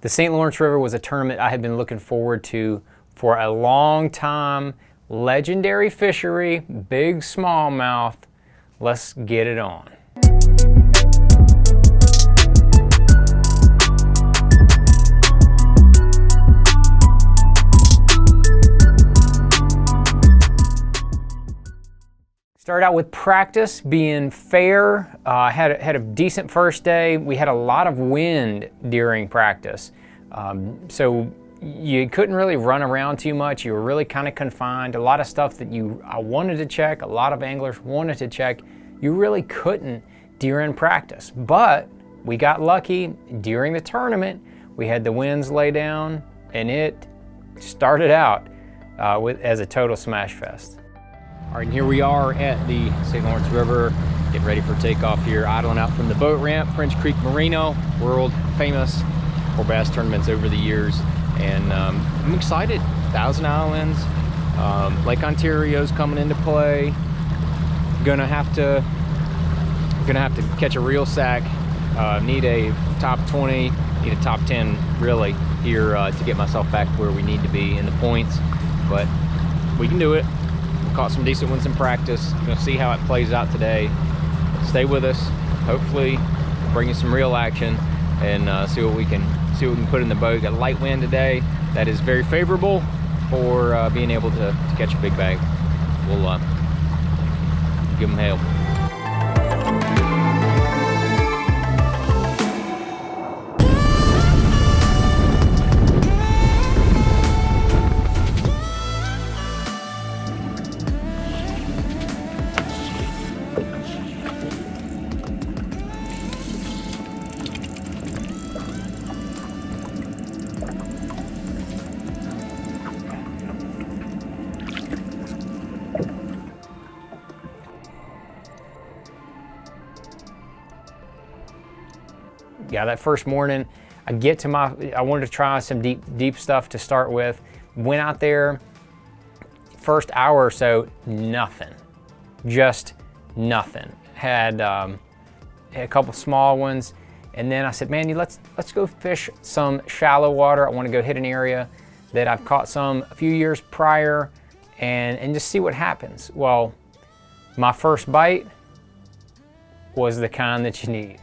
The St. Lawrence River was a tournament I had been looking forward to for a long time. Legendary fishery, big smallmouth. Let's get it on. Started out with practice being fair. Had a decent first day. We had a lot of wind during practice. So you couldn't really run around too much. You were really kind of confined. A lot of stuff that I wanted to check, a lot of anglers wanted to check, you really couldn't during practice. But we got lucky during the tournament. We had the winds lay down and it started out as a total smash fest. All right, and here we are at the St. Lawrence River, getting ready for takeoff here, idling out from the boat ramp, French Creek Marina, world famous for bass tournaments over the years. And I'm excited. Thousand Islands, Lake Ontario's coming into play. Gonna have to catch a real sack. Need a top 20, need a top 10 really here to get myself back where we need to be in the points. But we can do it. Caught some decent ones in practice. Gonna see how it plays out today. Stay with us. Hopefully bring you some real action and see what we can put in the boat. Got a light wind today that is very favorable for being able to catch a big bag. We'll give them hail. Yeah, that first morning, I wanted to try some deep stuff to start with. Went out there, first hour or so, nothing, just nothing. Had a couple small ones, and then I said, man, let's go fish some shallow water. I want to go hit an area that I've caught some a few years prior, and just see what happens. Well, my first bite was the kind that you need.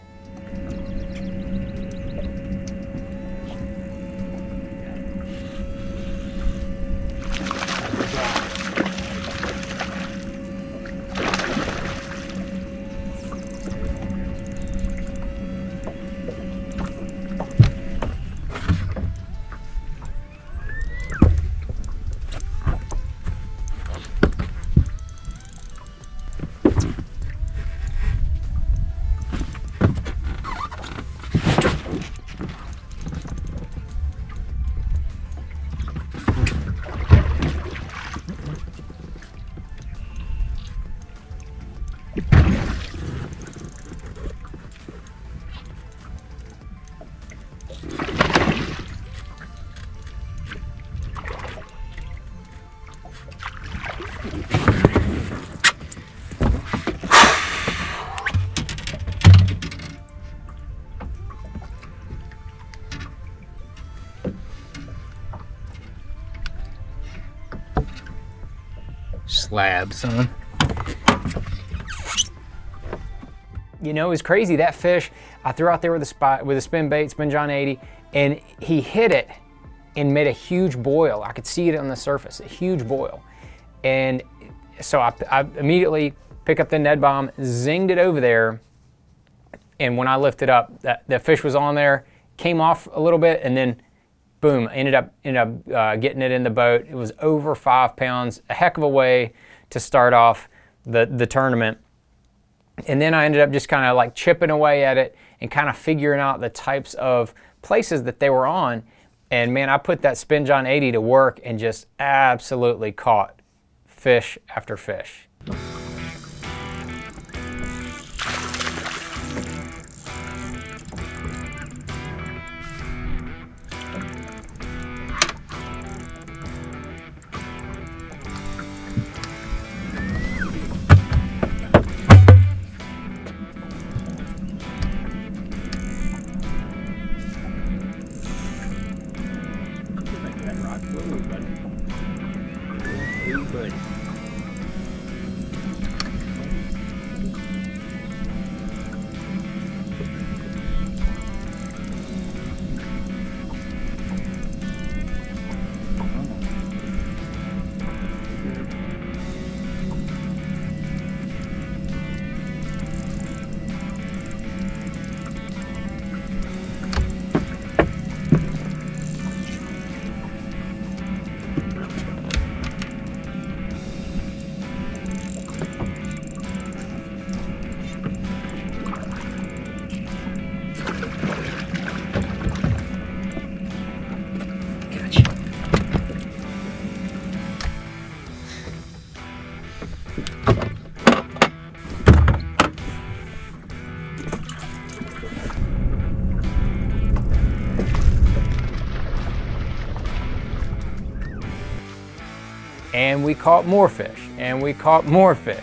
Slab, son. You know, it's crazy. That fish, I threw out there with a spin bait, Spin John 80, and he hit it and made a huge boil. I could see it on the surface, a huge boil. And so I immediately pick up the Ned bomb, zinged it over there, and when I lifted up, the fish was on there, came off a little bit, and then boom, ended up getting it in the boat. It was over 5 pounds, a heck of a way to start off the tournament. And then I ended up just kind of like chipping away at it and kind of figuring out the types of places that they were on. And man, I put that Spin John 80 to work and just absolutely caught fish after fish. Ooh, buddy. And we caught more fish, and we caught more fish.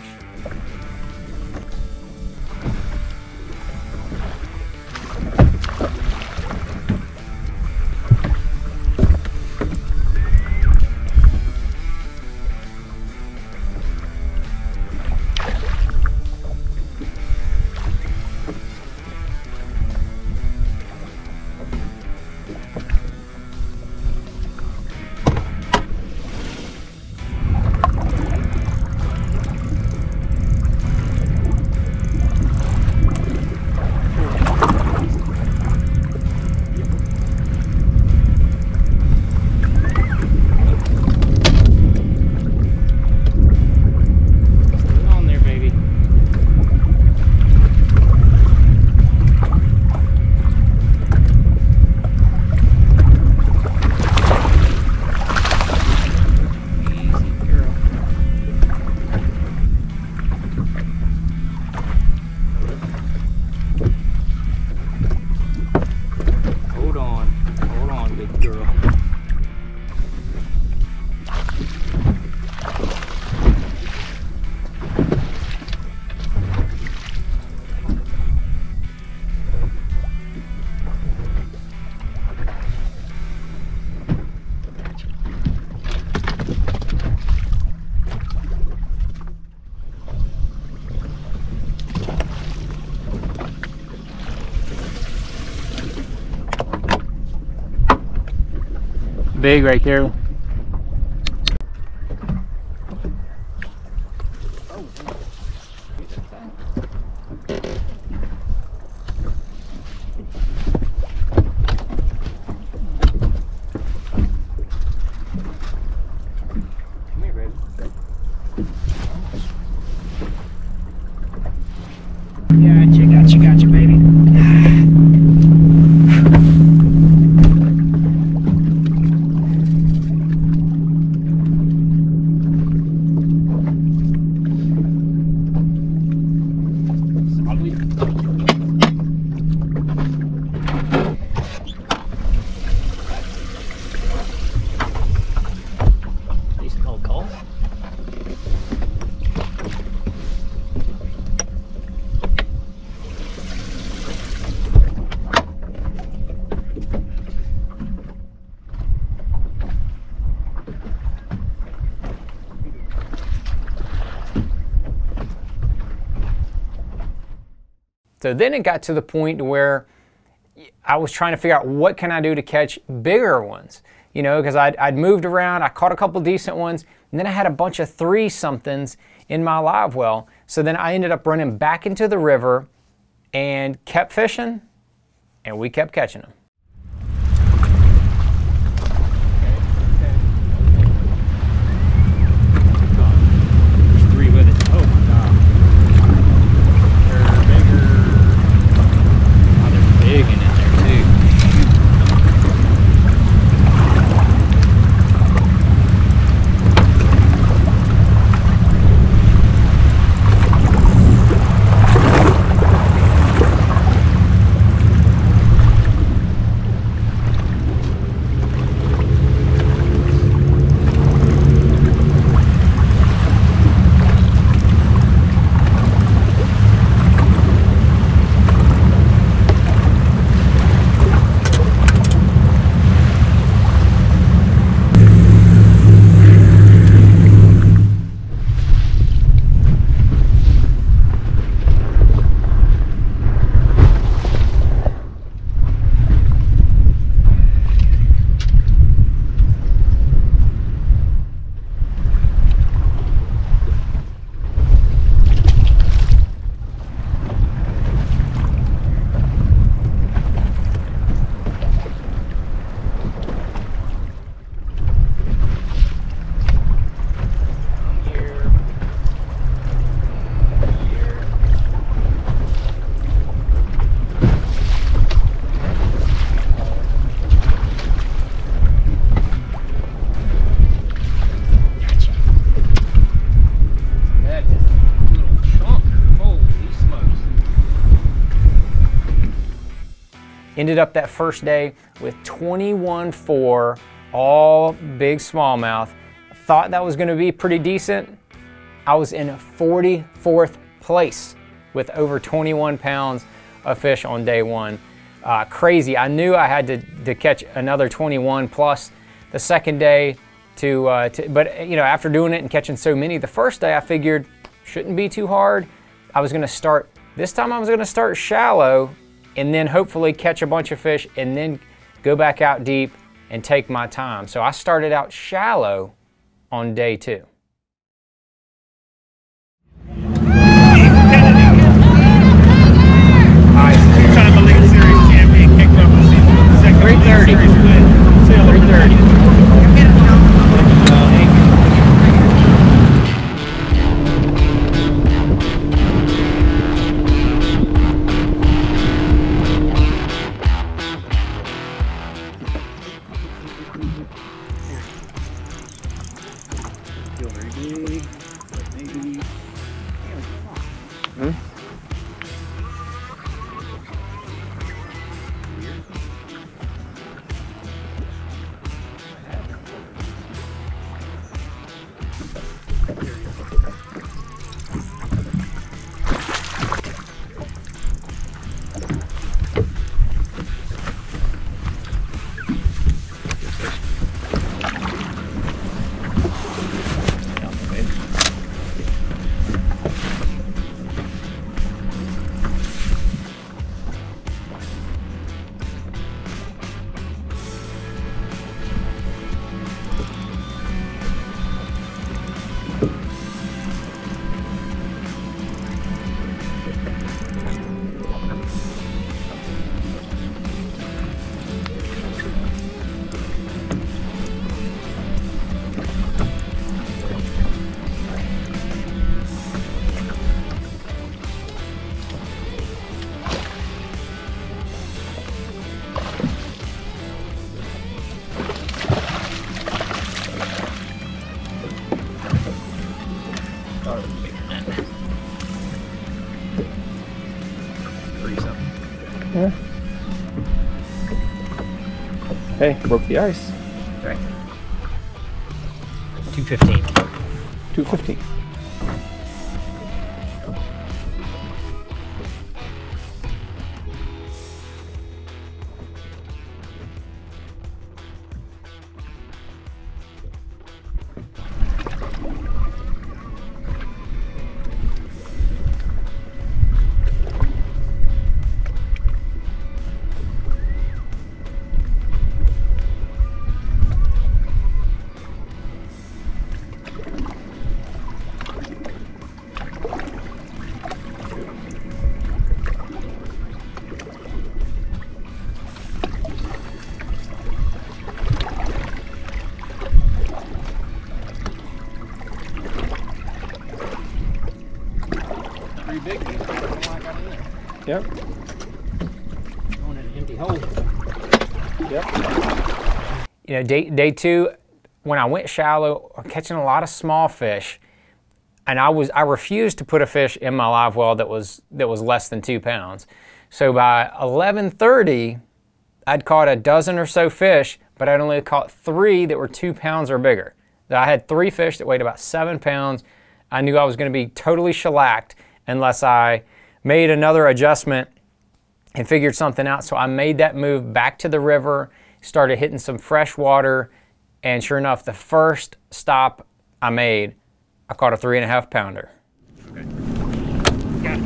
Big right there. Gotcha, baby. Decent old call. So then it got to the point where I was trying to figure out what can I do to catch bigger ones, you know, because I'd moved around, I caught a couple decent ones, and then I had a bunch of 3-somethings in my live well. So then I ended up running back into the river and kept fishing, and we kept catching them. Ended up that first day with 21.4, all big smallmouth. Thought that was gonna be pretty decent. I was in 44th place with over 21 pounds of fish on day one. Crazy. I knew I had to catch another 21 plus the second day but you know, after doing it and catching so many the first day, I figured shouldn't be too hard. This time I was gonna start shallow and then hopefully catch a bunch of fish and then go back out deep and take my time. So I started out shallow on day 2. Two-time Elite Series champion, kicked up the second 330. 330. Yeah. Hey, broke the ice. Right. 215. 250. Big one. Yep. Going in an empty hole. Yep. You know, day 2, when I went shallow, catching a lot of small fish, and I refused to put a fish in my live well that was less than 2 pounds. So by 11:30, I'd caught a dozen or so fish, but I'd only caught 3 that were 2 pounds or bigger. I had 3 fish that weighed about 7 pounds. I knew I was going to be totally shellacked unless I made another adjustment and figured something out. So I made that move back to the river, started hitting some fresh water, and sure enough, the first stop I made, I caught a 3.5 pounder. Okay. Got it.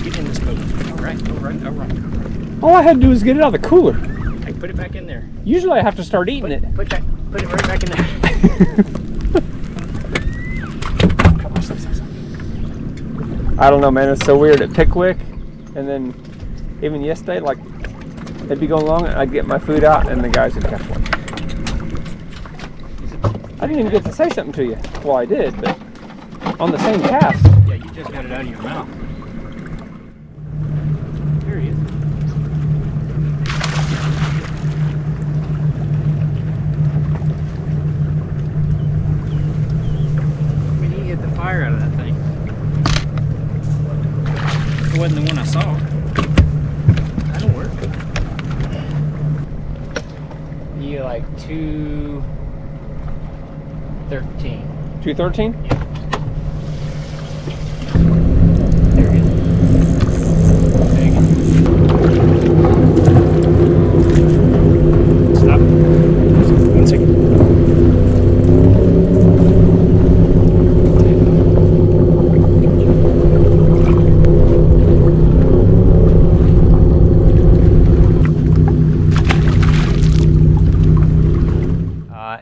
Get in this boat. All right, all right, all right. All I had to do was get it out of the cooler. Hey, put it back in there. Usually I have to start eating it. Put it right back in there. Come on, stop. I don't know, man. It's so weird at Pickwick, and then even yesterday, like they'd be going along, and I'd get my food out, and the guys would catch one. I didn't even get to say something to you. Well, I did, but on the same cast. Yeah, you just got it out of your mouth. There he is. We need to get the fire out of that thing. like 213. 213? Yeah. Stop. 1 second.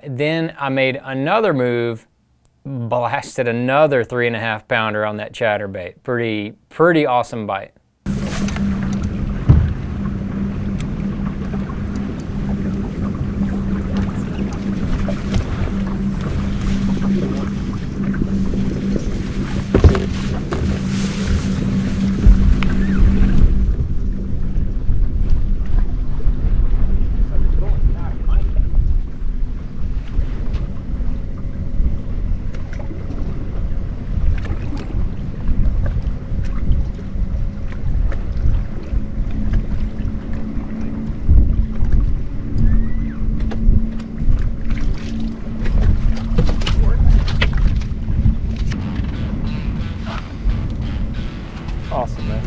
Then I made another move, blasted another 3.5 pounder on that chatterbait. Pretty awesome bite. Awesome, man.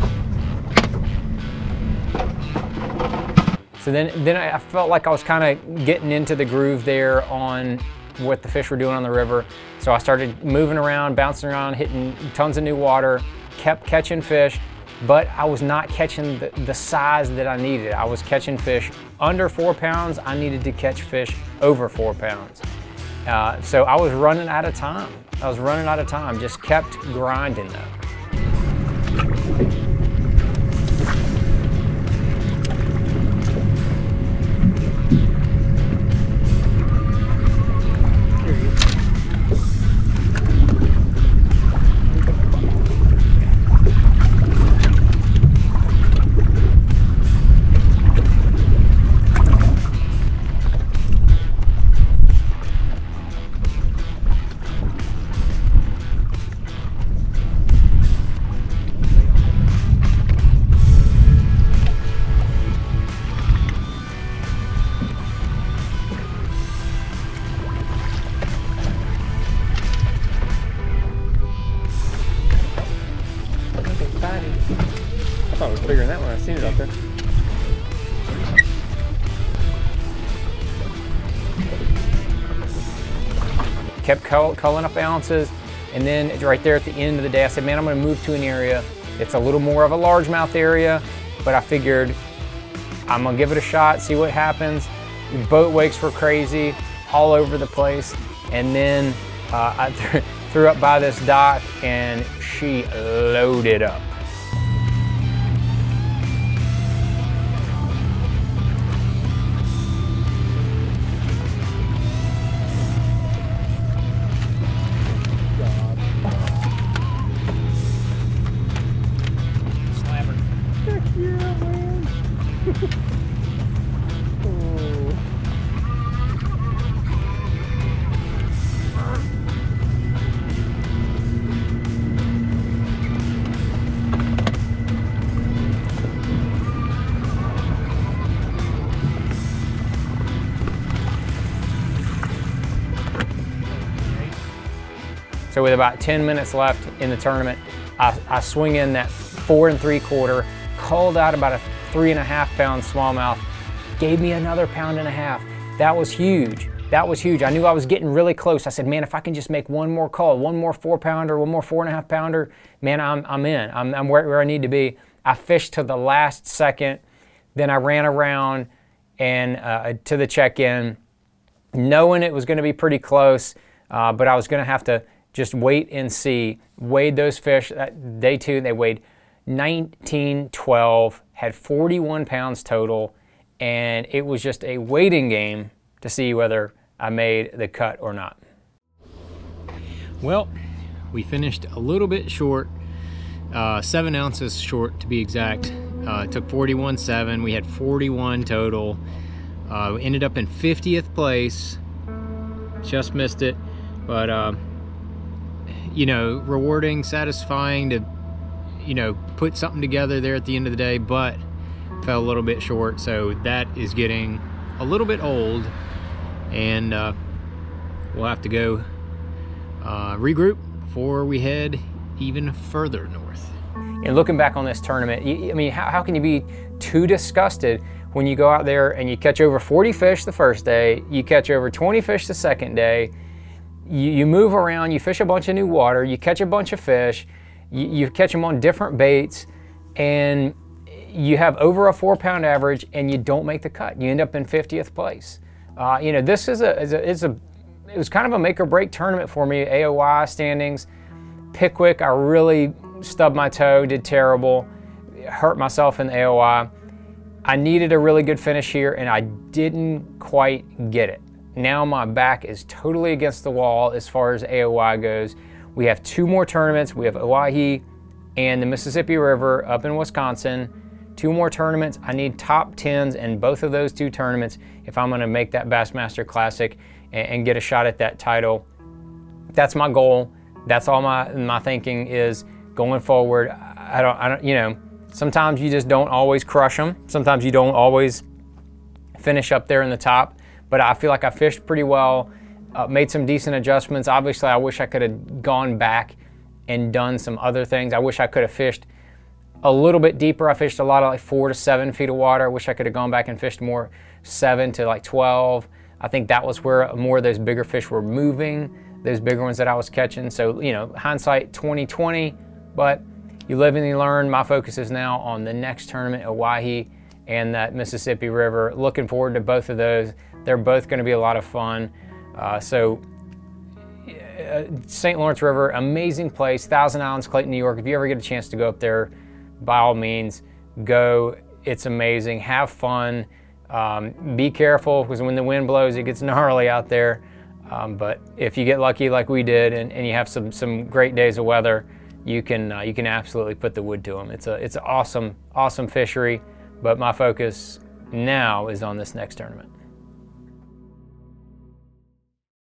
So then I felt like I was kind of getting into the groove there on what the fish were doing on the river. So I started moving around, bouncing around, hitting tons of new water, kept catching fish, but I was not catching the size that I needed. I was catching fish under 4 pounds. I needed to catch fish over 4 pounds. So I was running out of time. Just kept grinding though. I thought it was bigger than that when I seen it out there. Kept culling up ounces, and then right there at the end of the day, I said, man, I'm gonna move to an area. It's a little more of a largemouth area, but I figured I'm gonna give it a shot, see what happens. The boat wakes were crazy, all over the place, and then I threw up by this dock, and she loaded up. So with about 10 minutes left in the tournament, I swing in that 4 3/4, called out about a 3.5 pound smallmouth, gave me another 1.5 pounds. That was huge. That was huge. I knew I was getting really close. I said, man, if I can just make one more call, one more 4 pounder, one more 4.5 pounder, man, I'm in. I'm where I need to be. I fished to the last second. Then I ran around and to the check-in, knowing it was going to be pretty close, but I was going to have to just wait and see. Weighed those fish. Day 2, they weighed 1912, had 41 pounds total, and it was just a waiting game to see whether I made the cut or not. Well, we finished a little bit short, 7 ounces short to be exact. It took 41.7, we had 41 total. We ended up in 50th place, just missed it, but you know, rewarding, satisfying to, you know, put something together there at the end of the day, but fell a little bit short. So that is getting a little bit old. and we'll have to go regroup before we head even further north. And looking back on this tournament, I mean, how can you be too disgusted when you go out there and you catch over 40 fish the first day, you catch over 20 fish the second day, you move around, you fish a bunch of new water, you catch a bunch of fish, you catch them on different baits, and you have over a 4-pound average, and you don't make the cut. You end up in 50th place. You know, this it was kind of a make or break tournament for me. AOY standings, Pickwick, I really stubbed my toe, did terrible, hurt myself in the AOY. I needed a really good finish here, and I didn't quite get it. Now my back is totally against the wall as far as AOY goes. We have 2 more tournaments. We have Oahe and the Mississippi River up in Wisconsin. 2 more tournaments. I need top 10s in both of those 2 tournaments if I'm gonna make that Bassmaster Classic and get a shot at that title. That's my goal. That's all my thinking is going forward. I don't, you know, sometimes you just don't always crush them. Sometimes you don't always finish up there in the top, but I feel like I fished pretty well, made some decent adjustments. Obviously, I wish I could have gone back and done some other things. I wish I could have fished a little bit deeper. I fished a lot of like 4 to 7 feet of water. I wish I could have gone back and fished more 7 to like 12. I think that was where more of those bigger fish were moving, those bigger ones that I was catching. So, you know, hindsight 2020, but you live and you learn. My focus is now on the next tournament, Oahe and that Mississippi River. Looking forward to both of those. They're both going to be a lot of fun. St. Lawrence River, amazing place, Thousand Islands, Clayton, New York. If you ever get a chance to go up there, by all means, go. It's amazing. Have fun. Be careful, because when the wind blows, it gets gnarly out there. But if you get lucky like we did, and you have some great days of weather, you can absolutely put the wood to them. It's an awesome fishery. But my focus now is on this next tournament.